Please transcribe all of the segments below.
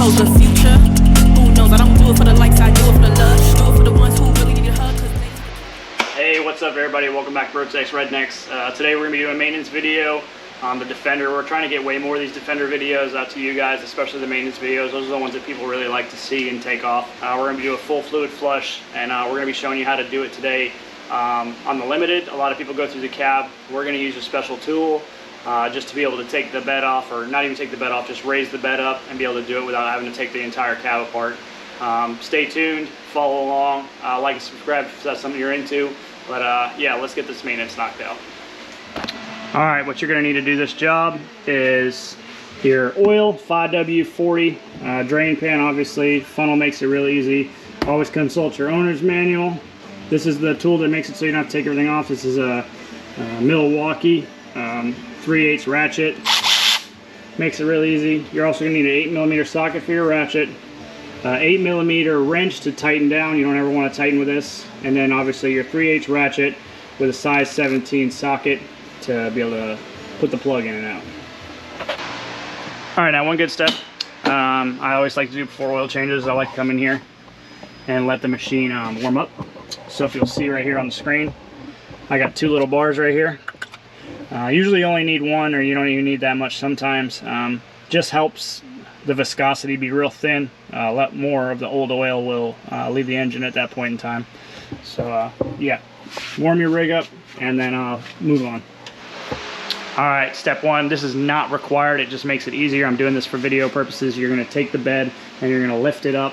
holds the future. Who knows? I don't do it for the likes, I do it for the love. Do it for the ones who really need a hug. Hey, what's up everybody? Welcome back to Rotax Rednecks. Today we're going to be doing a maintenance video on the Defender. We're trying to get way more of these Defender videos out to you guys, especially the maintenance videos. Those are the ones that people really like to see and take off. We're going to do a full fluid flush, and we're going to be showing you how to do it today. On the Limited, a lot of people go through the cab. We're going to use a special tool just to be able to take the bed off, or not even take the bed off, just raise the bed up and be able to do it without having to take the entire cab apart. Stay tuned, follow along, like and subscribe if that's something you're into. But yeah, let's get this maintenance knocked out. Alright, what you're going to need to do this job is your oil, 5W40, drain pan obviously. Funnel makes it really easy. Always consult your owner's manual. This is the tool that makes it so you don't have to take everything off. This is a Milwaukee 3/8 ratchet. Makes it really easy. You're also going to need an 8mm socket for your ratchet. 8mm wrench to tighten down. You don't ever want to tighten with this. And then obviously your 3/8 ratchet with a size 17 socket to be able to put the plug in and out. Alright, now one good step I always like to do before oil changes, I like to come in here and let the machine warm up. So if you'll see right here on the screen, I got two little bars right here. Usually you only need one, or you don't even need that much sometimes. Just helps the viscosity be real thin. A lot more of the old oil will leave the engine at that point in time. So yeah, warm your rig up and then move on. Alright, step one, this is not required, it just makes it easier. I'm doing this for video purposes. You're going to take the bed and you're going to lift it up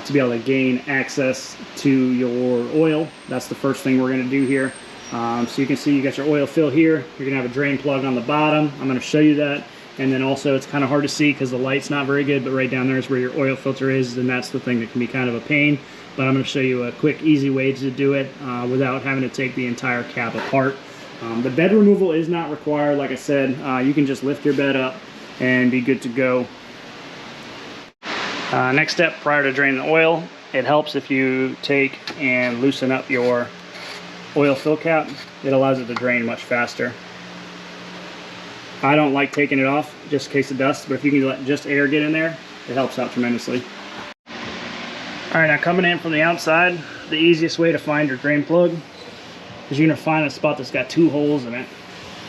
to be able to gain access to your oil. That's the first thing we're going to do here. So you can see you got your oil fill here. You're going to have a drain plug on the bottom. I'm going to show you that. And then also it's kind of hard to see because the light's not very good, but right down there is where your oil filter is, and that's the thing that can be kind of a pain. But I'm going to show you a quick, easy way to do it without having to take the entire cab apart. The bed removal is not required. Like I said, you can just lift your bed up and be good to go. Next step, prior to draining the oil, it helps if you take and loosen up your oil fill cap. It allows it to drain much faster. I don't like taking it off just in case of dust, but if you can let just air get in there, it helps out tremendously. Alright, now coming in from the outside, the easiest way to find your drain plug is you're going to find a spot that's got two holes in it.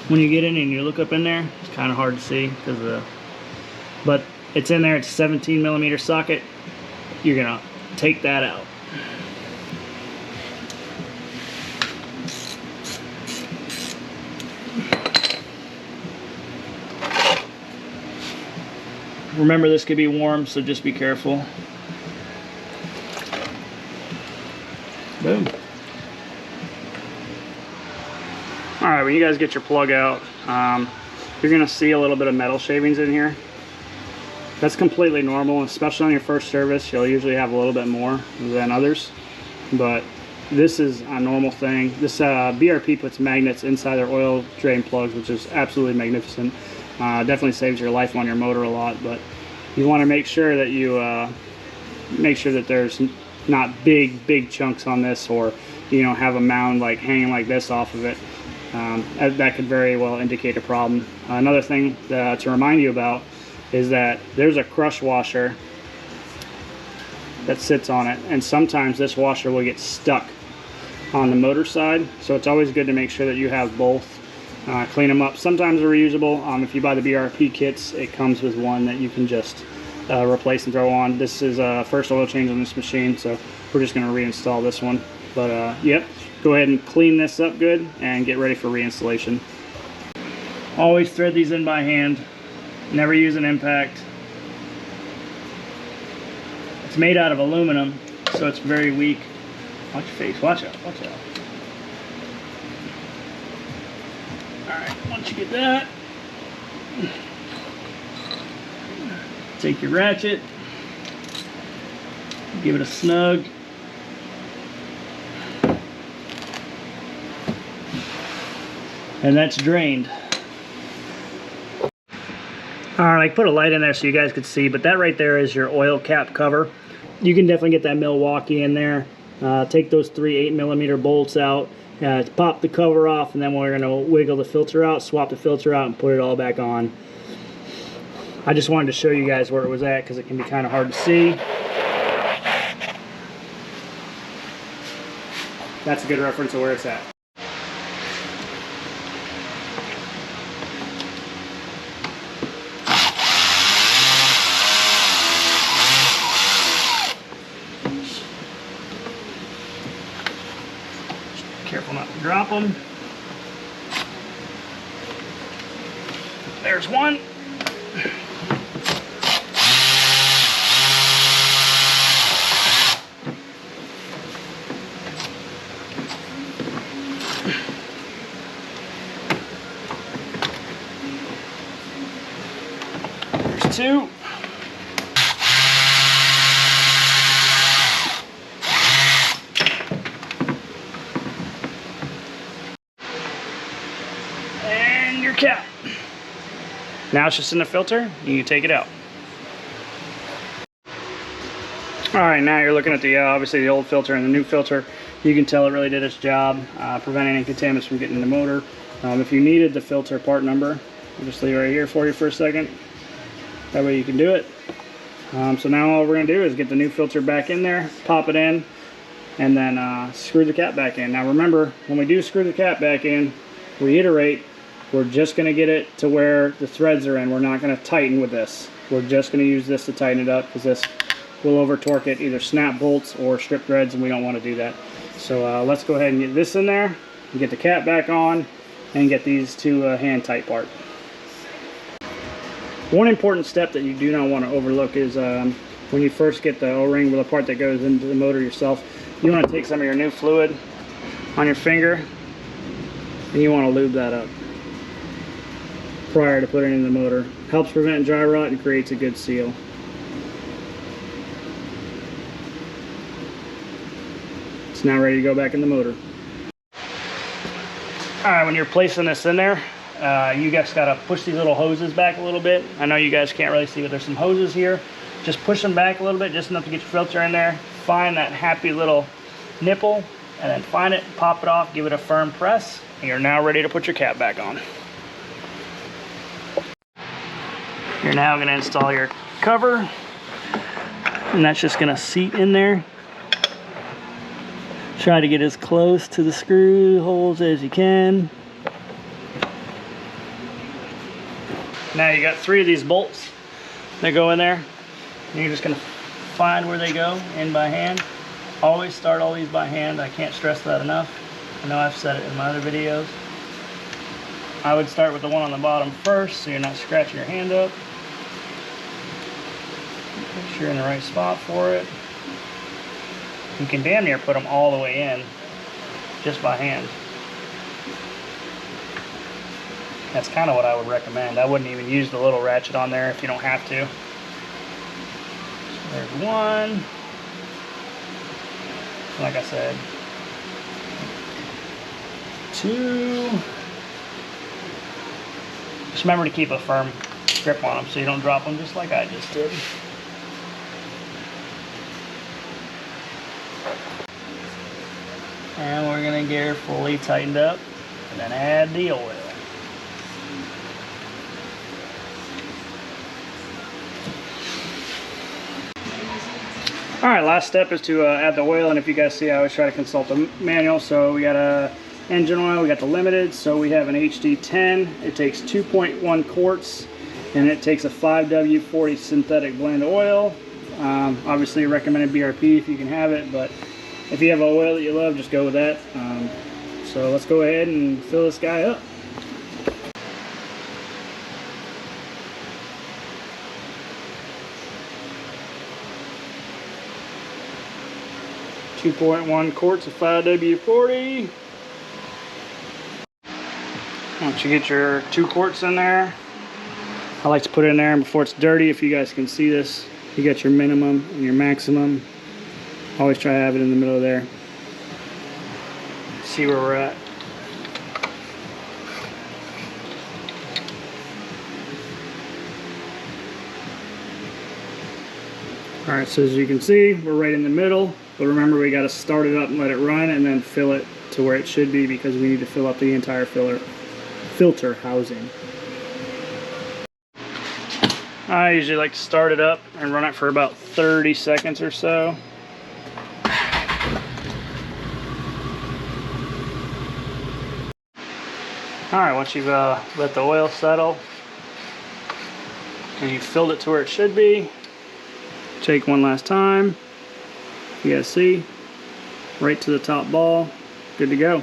When you get in and you look up in there, it's kind of hard to see because of the, but it's in there. It's a 17mm socket. You're going to take that out. Remember, this could be warm, so just be careful. Boom. Alright, when you guys get your plug out, you're going to see a little bit of metal shavings in here. That's completely normal, especially on your first service. You'll usually have a little bit more than others, but this is a normal thing. This BRP puts magnets inside their oil drain plugs, which is absolutely magnificent. Definitely saves your life on your motor a lot, but you want to make sure that you make sure that there's not big chunks on this, or you know, have a mound like hanging like this off of it. That could very well indicate a problem. Another thing to remind you about is that there's a crush washer that sits on it, and sometimes this washer will get stuck on the motor side, so it's always good to make sure that you have both. Clean them up. Sometimes they're reusable. If you buy the BRP kits, it comes with one that you can just replace and throw on. This is first oil change on this machine, so we're just going to reinstall this one. But yep, go ahead and clean this up good and get ready for reinstallation. Always thread these in by hand. Never use an impact. It's made out of aluminum, so it's very weak. Watch your face. Watch out. Watch out. Alright, once you get that, take your ratchet, give it a snug, and that's drained. Alright, I put a light in there so you guys could see, but that right there is your oil cap cover. You can definitely get that Milwaukee in there. Take those 3 8mm bolts out, pop the cover off, and then we're going to wiggle the filter out, swap the filter out, and put it all back on. I just wanted to show you guys where it was at because it can be kind of hard to see. That's a good reference of where it's at. Careful not to drop them. There's one. There's two. And your cap. Now it's just in the filter, you can take it out. Alright, now you're looking at the obviously the old filter and the new filter. You can tell it really did its job, preventing any contaminants from getting in the motor. If you needed the filter part number, I'll just leave it right here for you for a second. That way you can do it. So now all we're going to do is get the new filter back in there, pop it in, and then screw the cap back in. Now remember, when we do screw the cap back in, reiterate, we're just going to get it to where the threads are in. We're not going to tighten with this. We're just going to use this to tighten it up because this will over torque it, either snap bolts or strip threads, and we don't want to do that. So let's go ahead and get this in there, and get the cap back on, and get these two hand tight part. One important step that you do not want to overlook is when you first get the O-ring with the part that goes into the motor yourself, you want to take some of your new fluid on your finger, and you want to lube that up prior to putting it in the motor. Helps prevent dry rot and creates a good seal. It's now ready to go back in the motor. Alright, when you're placing this in there, you guys got to push these little hoses back a little bit. I know you guys can't really see, but there's some hoses here. Just push them back a little bit, just enough to get your filter in there. Find that happy little nipple, and then find it, pop it off, give it a firm press, and you're now ready to put your cap back on. You're now going to install your cover, and that's just going to seat in there. Try to get as close to the screw holes as you can. Now you got 3 of these bolts that go in there. And you're just going to find where they go in by hand. Always start all these by hand. I can't stress that enough. I know I've said it in my other videos. I would start with the one on the bottom first so you're not scratching your hand up. Make sure you're in the right spot for it. You can damn near put them all the way in just by hand. That's kind of what I would recommend. I wouldn't even use the little ratchet on there if you don't have to. So there's one. Like I said, 2. Just remember to keep a firm grip on them so you don't drop them just like I just did. And we're going to get her fully tightened up and then add the oil. Alright, last step is to add the oil, and if you guys see, I always try to consult the manual. So we got a engine oil, we got the limited, so we have an HD10. It takes 2.1 quarts, and it takes a 5W40 synthetic blend oil. Obviously recommended BRP if you can have it, but if you have an oil that you love, just go with that. So let's go ahead and fill this guy up. .1 quarts of 5W40. Once you get your 2 quarts in there, I like to put it in there before it's dirty. If you guys can see this, you got your minimum and your maximum. Always try to have it in the middle there. See where we're at. Alright, so as you can see, we're right in the middle. But remember, we got to start it up and let it run and then fill it to where it should be, because we need to fill up the entire filter housing. I usually like to start it up and run it for about 30 seconds or so. Alright, once you've let the oil settle and you've filled it to where it should be, take one last time. You guys see? Right to the top ball. Good to go.